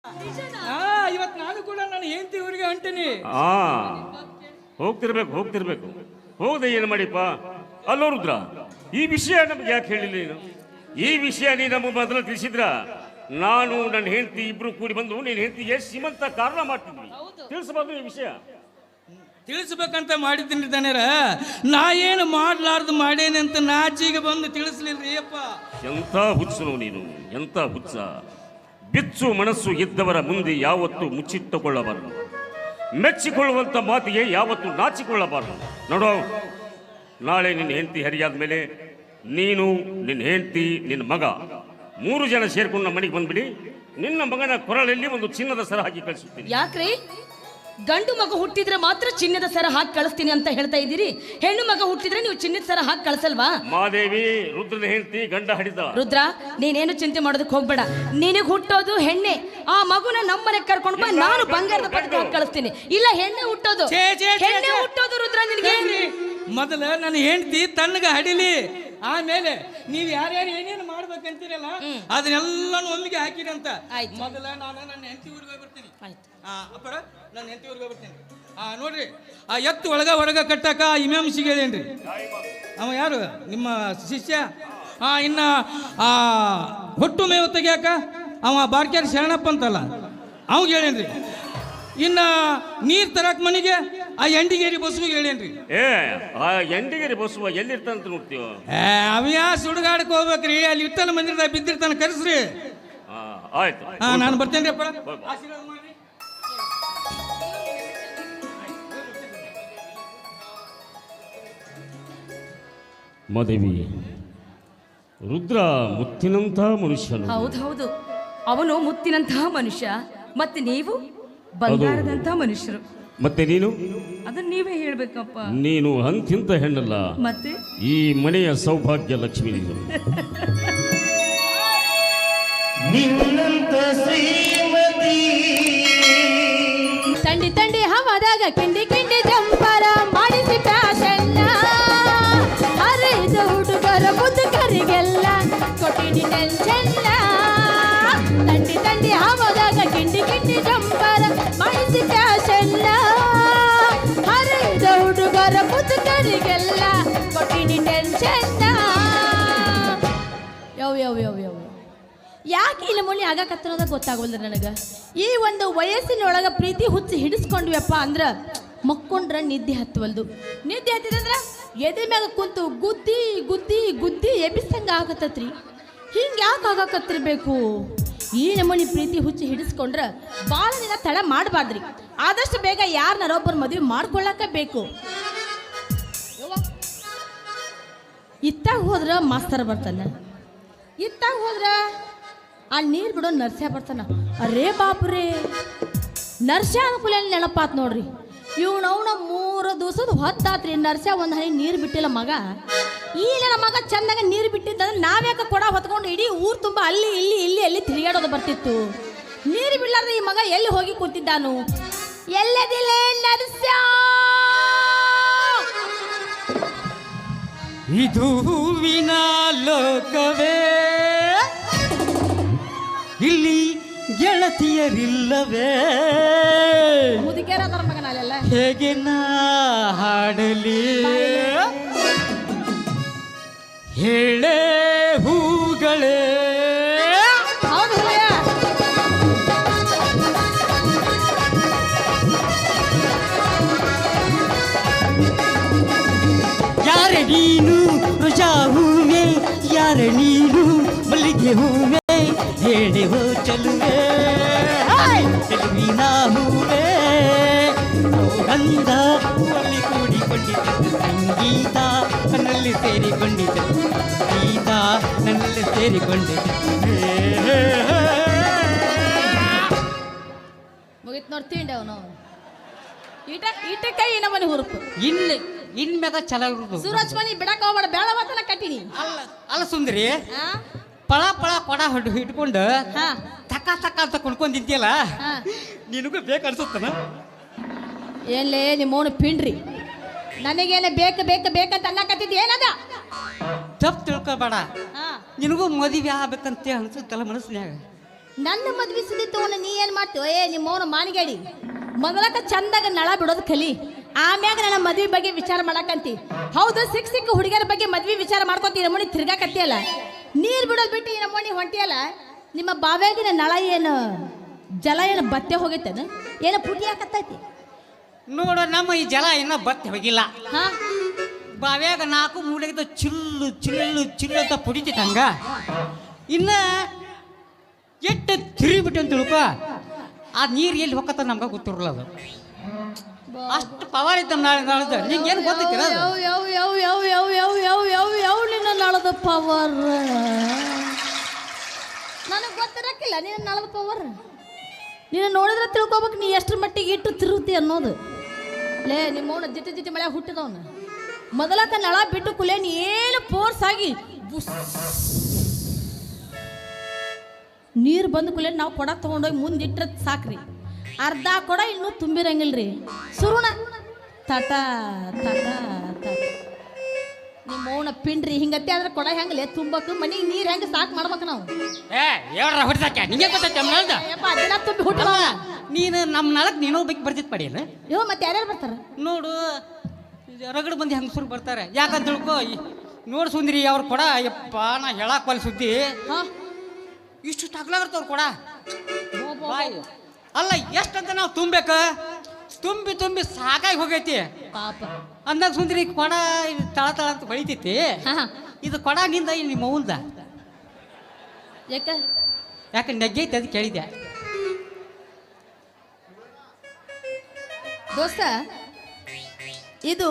ಹಾ ಇವತ್ತು ನಾನು ಕೂಡ ನನ್ನ ಹೆಂಡತಿ ಊರಿಗೆ ಹೊಂಟೀನಿ. ಹೋಗ್ತಿರ್ಬೇಕು ಹೋಗದೆ ಏನು ಮಾಡಿಪ್ಪ. ಅಲ್ಲೋ ರುದ್ರ, ಈ ವಿಷಯ ನಮ್ಗೆ ಯಾಕೆ ಹೇಳಿಲ್ಲ ನೀನು? ಈ ವಿಷಯ ನೀನು ನಮ್ಮ ಮೊದಲು ತಿಳಿಸಿದ್ರ ನಾನು ನನ್ನ ಹೆಂಡತಿ ಇಬ್ರು ಕೂಡಿ ಬಂದು ನಿನ್ನ ಹೆಂಡತಿಗೆ ಶ್ರೀಮಂತ ಕಾರಣ ಮಾಡ್ತಿದ್ವಿ. ತಿಳಿಸಬಾರ್ದು ಈ ವಿಷಯ? ತಿಳಿಸ್ಬೇಕಂತ ಮಾಡಿದ್ದೀನಿ ತಾನೇರ. ನಾ ಏನು ಮಾಡ್ಲಾರ್ದು ಮಾಡೇನೆ ಅಂತ ನಾಚಿಗೆ ಬಂದು ತಿಳಿಸ್ಲಿಲ್ರಿ ಅಪ್ಪ. ಎಂಥ ಹುಚ್ಚು ನೀನು, ಎಂಥ ಹುಚ್ಚ. ಬಿಚ್ಚು ಮನಸ್ಸು ಇದ್ದವರ ಮುಂದೆ ಯಾವತ್ತೂ ಮುಚ್ಚಿಟ್ಟುಕೊಳ್ಳಬಾರದು. ಮೆಚ್ಚಿಕೊಳ್ಳುವಂಥ ಮಾತಿಗೆ ಯಾವತ್ತೂ ನಾಚಿಕೊಳ್ಳಬಾರದು. ನೋಡೋ, ನಾಳೆ ನಿನ್ನ ಹೆಂಡತಿ ಹರಿಯಾದ ಮೇಲೆ ನೀನು, ನಿನ್ನ ಹೆಂಡತಿ, ನಿನ್ನ ಮಗ 3 ಜನ ಸೇರ್ಕೊಂಡು ನಮ್ಮ ಮನೆಗೆ ಬಂದ್ಬಿಡಿ. ನಿನ್ನ ಮಗನ ಕೊರಳಲ್ಲಿ ಒಂದು ಚಿನ್ನದ ಸರ ಹಾಕಿ ಕಳಿಸುತ್ತೀನಿ. ಯಾಕ್ರಿ? ಗಂಡು ಮಗ ಹುಟ್ಟಿದ್ರೆ ಮಾತ್ರ ಚಿನ್ನದ ಸರ ಹಾಕಿ ಕಳಿಸ್ತೀನಿ ಅಂತ ಹೇಳ್ತಾ ಇದ್ದೀರಿ. ಹೆಣ್ಣು ಮಗ ಹುಟ್ಟಿದ್ರೆ ನೀವು ಚಿನ್ನದ ಸರ ಹಾಕಿ ಕಳಿಸಲ್ವಾ? ಮಾದೇವಿ ರುದ್ರನ ಹೆಂಡತಿ ಗಂಡ ಹಡಿದ. ರುದ್ರ, ನೀನೇನು ಚಿಂತೆ ಮಾಡೋದಕ್ಕೆ ಹೋಗ್ಬೇಡ. ನಿನಗೆ ಹುಟ್ಟೋದು ಹೆಣ್ಣೆ. ಆ ಮಗುನ ನಮ್ಮನೆ ಕರ್ಕೊಂಡು ಬಾ, ನಾನು ಬಂಗಾರದ ಪದಕ ಹಾಕಿ ಕಳಿಸ್ತೀನಿ. ಇಲ್ಲ, ಹೆಣ್ಣೆ ಹುಟ್ಟೋದು. ಹೆಣ್ಣೆ ಹುಟ್ಟೋದು ರುದ್ರ ನಿನಗೆ. ಮೊದಲ ನನ್ನ ಹೆಂಡತಿ ತಣ್ಣಗ ಹಡಿಲಿ, ಆಮೇಲೆ ನೀವು ಯಾರ್ಯಾರು ಏನೇನು ಮಾಡ್ಬೇಕಂತೀರಲ್ಲ ಅದನ್ನೆಲ್ಲಾನು ಒಮ್ಮಿಗೆ ಹಾಕಿರಿ ಅಂತ. ಮೊದಲ ನಾನು ನನ್ನ ಹೆಂಡತಿ ಊರಿಗೆ ಹೋಗ್ಬಿಡ್ತೀನಿ. ಅಪ್ಪರ ನನ್ನ ಹೆಂಡತಿ ಊರಿಗೆ ಹೋಗ್ಬಿಡ್ತೀನಿ. ನೋಡ್ರಿ, ಆ ಎತ್ತು ಒಳಗ ಕಟ್ಟಕ ಇಮಾಂಸಿಗೆ ಹೇಳೇನ್ರಿ. ಅವ ಯಾರು? ನಿಮ್ಮ ಶಿಷ್ಯ. ಇನ್ನ ಹೊಟ್ಟು ಮೇವು ತೆಗಿಯಾಕ ಅವ ಬಾರ್ಕ್ಯಾರ ಶರಣಪ್ಪ ಅಂತಲ್ಲ, ಅವಾಗ ಹೇಳೇನ್ರಿ. ಇನ್ನ ನೀರ್ ತರಕ್ ಮನೆಗೆ ಆ ಎಂಡಿಗೇರಿ ಬಸ್ಸುಗೆ ಹೇಳೇನ್ರಿ. ಆ ಎಂಡಿಗೇರಿ ಬಸ್ಸು ಎಲ್ಲಿರ್ತಾನಂತ ನೋಡ್ತೀವ? ಅವ್ಯಾ ಸುಡುಗಾಡಕ್ಕೆ ಹೋಗ್ಬೇಕ್ರಿ. ಅಲ್ಲಿ ಇಟ್ಟಲ್ಲ ಮಂದಿರದ ಬಿದ್ದಿರ್ತಾನ, ಕರೆಸ್ರಿ. ಆಯ್ತು, ನಾನು ಬರ್ತೇನ್ರಿ ಅಪ್ಪ. ಆಶೀರ್ವಾದ ಮಾಡ್ರಿ. ಮಾದೇವಿ, ರುದ್ರ ಮುತ್ತಿನಂಥ ಮನುಷ್ಯನು. ಹೌದು, ಅವನು ಮುತ್ತಿನಂತಹ ಮನುಷ್ಯ. ಮತ್ತೆ ನೀವು ಬಂಗಾರದಂತ ಮನುಷ್ಯರು. ಮತ್ತೆ ನೀನು? ಅದನ್ನ ನೀವೇ ಹೇಳ್ಬೇಕಪ್ಪ. ನೀನು ಅಂತಿಂತ ಹೆಣ್ಣಲ್ಲ, ಮತ್ತೆ ಈ ಮನೆಯ ಸೌಭಾಗ್ಯ ಲಕ್ಷ್ಮಿ ನೀನು. ತಂಡಿ ಹವಾದಾಗ ಕಿಂಡಿ ಜಂಪರ ಮಾಡಿಸಿ ಫ್ಯಾಷನ್ ಅರೆದ ಹುಡುಗರ ಮುದುಕರಿಗೆಲ್ಲ ಕೊಟ್ಟಿನಿ ಟೆನ್ಷನ್. ತಂಡಿ ಹವಾದಾಗ ಕಿಂಡಿ ಜಂಪರ ಮಾಡಿಸಿ ಫ್ಯಾಷನ್ ಅರೆದ ಹುಡುಗರ ಮುದುಕರಿಗೆಲ್ಲ ಕೊಟ್ಟಿನಿ ಟೆನ್ಷನ್. ಯವ್ ಯಾಕೆ ಈ ನಮೂನಿ ಆಗಾಕತ್ತಿರೋದ ಗೊತ್ತಾಗೋಲ್ಲ ನನಗೆ. ಈ ಒಂದು ವಯಸ್ಸಿನೊಳಗ ಪ್ರೀತಿ ಹುಚ್ಚಿ ಹಿಡಿಸ್ಕೊಂಡ್ವಿಯಪ್ಪ ಅಂದ್ರೆ ಮಕ್ಕೊಂಡ್ರೆ ನಿದ್ದೆ ಹತ್ತವಲ್ದು. ನಿದ್ದೆ ಹತ್ತಿದಂದ್ರೆ ಎದೆ ಮ್ಯಾಗ ಕುಂತು ಗುದ್ದಿ ಎಬ್ಬಿಸಂಗ ಆಗತ್ತತ್ರಿ. ಹಿಂಗೆ ಯಾಕೆ ಆಗಾಕತ್ತಿರ್ಬೇಕು? ಈ ನಮೂನಿ ಪ್ರೀತಿ ಹುಚ್ಚಿ ಹಿಡಿಸ್ಕೊಂಡ್ರೆ ಭಾಳ ದಿನ ತಡ ಮಾಡಬಾರ್ದ್ರಿ. ಆದಷ್ಟು ಬೇಗ ಯಾರನ್ನಾರೊಬ್ಬರು ಮದುವೆ ಮಾಡ್ಕೊಳ್ಳಾಕ ಬೇಕು. ಇತ್ತಾಗ ಹೋದ್ರೆ ಮಾಸ್ತರ್ ಬರ್ತಾನೆ, ಇತ್ತಾಗ ಹೋದ್ರೆ ಅಲ್ಲಿ ನೀರು ಬಿಡೋ ನರ್ಸ್ಯ ಬರ್ತಾನ. ಅರೇ ಬಾಪ್ರೇ, ನರ್ಸ್ಯ ಅನುಕೂಲ ನೆನಪಾತ್ ನೋಡ್ರಿ. ಇವನವನ 3 ದಿವಸದ ಹೊತ್ತಾತ್ರಿ ನರ್ಸ್ಯ ಒಂದು ಹನಿ ನೀರು ಬಿಟ್ಟಿಲ್ಲ ಮಗ. ಈ ನನ್ನ ಮಗ ಚಂದಾಗ ನೀರು ಬಿಟ್ಟಿದ್ದಂದ್ರೆ ನಾವ್ಯಾಕೆ ಕೊಡ ಹೊತ್ಕೊಂಡು ಇಡೀ ಊರು ತುಂಬ ಅಲ್ಲಿ ತಿರುಗಾಡೋದು ಬರ್ತಿತ್ತು. ನೀರು ಬಿಡ್ಲಾರ್ದೆ ಈ ಮಗ ಎಲ್ಲಿ ಹೋಗಿ ಕೂತಿದ್ದಾನು? ಎಲ್ಲದಿಲ್ಲ ನರ್ಸ್ಯ? ಇದು ಹೂವಿನ ಲೋಕವೇ, ಇಲ್ಲಿ ಗೆಳತಿಯರಿಲ್ಲವೇ? ಮುದುಕೇರ ಅದರ ಮಗನ ಅಲ್ಲೆಲ್ಲ ಹೇಗೆ ನಾ ಹಾಡಲಿ ಹೇಳೇ ಹೂಗಳೇ? ಹೌದು ಯಾರ ನೀನು ರೋಜಾ ಹೂವೆ, ಯಾರ ನೀನು ಮಲ್ಲಿಗೆ ಹೂವೆ, ಹೇಳುವೋ ಚಲುವೆ ಚೆಲುವಿನ ಹೂವೆ. ಗಂಧ ಹೂವಲ್ಲಿ ಕೂಡಿಕೊಂಡಿದ್ದ ಸಂಗೀತ ನನ್ನಲ್ಲಿ ಸೇರಿಕೊಂಡಿದ್ದ, ಸಂಗೀತ ನನ್ನಲ್ಲಿ ಸೇರಿಕೊಂಡಿದ್ದ. ಮುಗಿತ್ ನೋಡ್ತೀಂಡೆ ಅವನು ಈಟ ಕೈ ನಮ್ಮನೆ ಹುರುಪು. ಇನ್ಮ್ಯಾಗ ಚಲ ಸೂರಜ್ ಮನಿ ಬಿಡಕ್ ಹೋಗ್ಬೇಡ, ಬೇಡ ಮಾತನ ಕಟ್ಟಿನಿ. ಅಲ್ಲ ಸುಂದ್ರಿ, ಪಳ ಕೊಡ ಇಟ್ಕೊಂಡು ತಕ್ಕ ಅಂತ ಕೊಂಡ್ಕೊಂಡ್ ನಿಂತಿಯಲ್ಲ, ನಿನಗೂ ಬೇಕು ಅನ್ಸುತ್ತನ? ಎಲ್ಲೇ ನಿಮ್ಮವನು ಪಿಂಡ್ರಿ, ನನಗೇನ ಬೇಕಂತ ಅನ್ನಕತ್ತಿದ್ ಏನದ? ತಪ್ಪು ತಿಳ್ಕೊಬೇಡ, ನಿನಗೂ ಮದುವೆ ಆಗ್ಬೇಕಂತ ಅನ್ಸುತ್ತಲ್ಲ ಮನಸ್ಸಿನಾಗ. ನನ್ನ ಮದ್ವೆ ಸುದ್ದಿ ತಗೊಂಡು ನೀ ಏನ್ ಮಾಡ್ತೀವ? ನಿಮ್ಮ ಮೌನ ಮಾನಿಗೇಡಿ ಮೊದಲಕ ಚಂದಾಗ ನಳ ಬಿಡೋದು ಕಲಿ, ಆಮ್ಯಾಗ ನನ್ನ ಮದ್ವೆ ಬಗ್ಗೆ ವಿಚಾರ ಮಾಡಕಂತಿ. ಹೌದು, ಸಿಕ್ಕ ಹುಡುಗಿಯರ ಬಗ್ಗೆ ಮದ್ವೆ ವಿಚಾರ ಮಾಡ್ಕೊತಿ ನಮ್ಮನಿ ತಿರ್ಗಾಕತ್ತಿಯಲ್ಲ, ನೀರ್ ಬಿಡೋದು ಬಿಟ್ಟು ಈ ನಮ್ಮನಿ ಹೊಂಟಿಯಲ್ಲ. ನಿಮ್ಮ ಬಾವ್ಯಾಗಿನ ನಳ ಏನು ಜಲ ಏನು ಬತ್ತೆ ಹೋಗೈತೇನು? ಏನು ಪುಟಿ ಹಾಕತ್ತೈತಿ? ನೋಡು, ನಮ್ಮ ಈ ಜಲ ಇನ್ನ ಬತ್ತಿ ಹೋಗಿಲ್ಲ. ಹಾ, ಬಾವ್ಯಾಗ 4 ಮೂಲೆಗಿಂತ ಚಿಲ್ಲು ಚಿಲ್ಲು ಚಿಲ್ಲು ಅಂತ ಪುಡಿತೈತೆ ಹಂಗ. ಇನ್ನ ಎಷ್ಟು ತಿರುಗಿಬಿಟ್ಟು ಅಂತ ತಿಳ್ಕೊ, ಆ ನೀರು ಎಲ್ಲಿ ಹೋಗತ್ತ ನಮ್ಗೆ ಗೊತ್ತಿರಲ್ಲ. ಅದು ಅಷ್ಟು ಪವರ್ ಐತೆ ನಾಳ್ದ. ನಿಂಗೆ ಏನು ಗೊತ್ತೈತಿರ? ನಿನ್ನ ನಳದ ಪವರ್ ನನಗೆ ಗೊತ್ತಿರಕ್ಕಿಲ್ಲ. ನಿನ್ನ ನಳದ ಪವರ್ ನೀನು ನೋಡಿದ್ರೆ ತಿಳ್ಕೊಬೇಕು ನೀ ಎಷ್ಟರ ಮಟ್ಟಿಗೆ ಇಟ್ಟು ತಿರುಗ್ತಿ ಅನ್ನೋದು. ಲೇ, ನಿಮ್ಮವನ ಜಿಟಿ ಜಿಟಿ ಮಳೆ ಹುಟ್ಟಿದವನು ಮೊದಲಕ ನಳ ಬಿಟ್ಟು ಕುಲೇನ್ ಏನು ಫೋರ್ಸ್ ಆಗಿ ನೀರು ಬಂದು ಕುಲೇನ್ ನಾವು ಕೊಡ ತೊಗೊಂಡೋಗಿ ಮುಂದಿಟ್ರೆ ಸಾಕ್ರಿ. ಅರ್ಧ ಕೊಡ ಇನ್ನೂ ತುಂಬಿರಂಗಿಲ್ರಿ. ಸುರುಣ ತಟ ತಟ ತಟ ನಿಮ್ಮ ಮೌನ ಪಿಂಡ್ರಿ ಹಿಂಗತ್ತೆ ಆದ್ರೆ ಕೊಡ ಹೆಂಗಲೆ ತುಂಬಕ್ಕೆ ಮನೆಗೆ ನೀರು ಹೆಂಗೆ ಸಾಕು ಮಾಡ್ಬೇಕು ನಾವು. ಹೇಳ್ರ ಹೊಡ್ಸಾಕ ನಿಂಗೆ ಗೊತ್ತೈತೆ ನಳ್ದ. ದಿನ ತುಂಬಿ ಹುಟ್ಟ ನೀನು ನಮ್ಮ ನಳಕ್ ನೀನೋ ಬೇಕು ಬರ್ತಿತ್ತು ಪಡಿಯಲ್ಲ. ಇವ ಮತ್ತೆ ಯಾರ್ಯಾರು ಬರ್ತಾರ ನೋಡು, ರಗಡು ಮಂದಿ ಹೆಂಗಸರು ಬರ್ತಾರೆ. ಯಾಕಂತ ತಿಳ್ಕೊ, ನೋಡು ಸುಂದ್ರಿ ಅವ್ರ ಕೊಡ ಯಪ್ಪ ನಾ ಹೇಳಕ್ ಬಲ್ ಸುದ್ದಿ ಇಷ್ಟು ತಗ್ಲಾಗಿರ್ತಾವ್ರ ಕೊಡ. ಬಾಯ್ ಅಲ್ಲ, ಎಷ್ಟಂತ ನಾವು ತುಂಬಬೇಕ? ತುಂಬಿ ತುಂಬಿ ಸಾಕಾಗಿ ಹೋಗೈತಿ ಪಾಪ. ಅಂದಾಗ ಸುಂದ್ರಿ ಕೊಡ ತಳ ತಳ ಅಂತ ಬೆಳಿತೈತಿ. ಇದು ಕೊಡ ನಿಂದ ನಿಮ್ಮ ಮೌಲ್ದ ಯಾಕೆ ನೆಗ್ಗೈತಿ ಅದು ಕೇಳಿದೆ ದೋಸ್ತ. ಇದು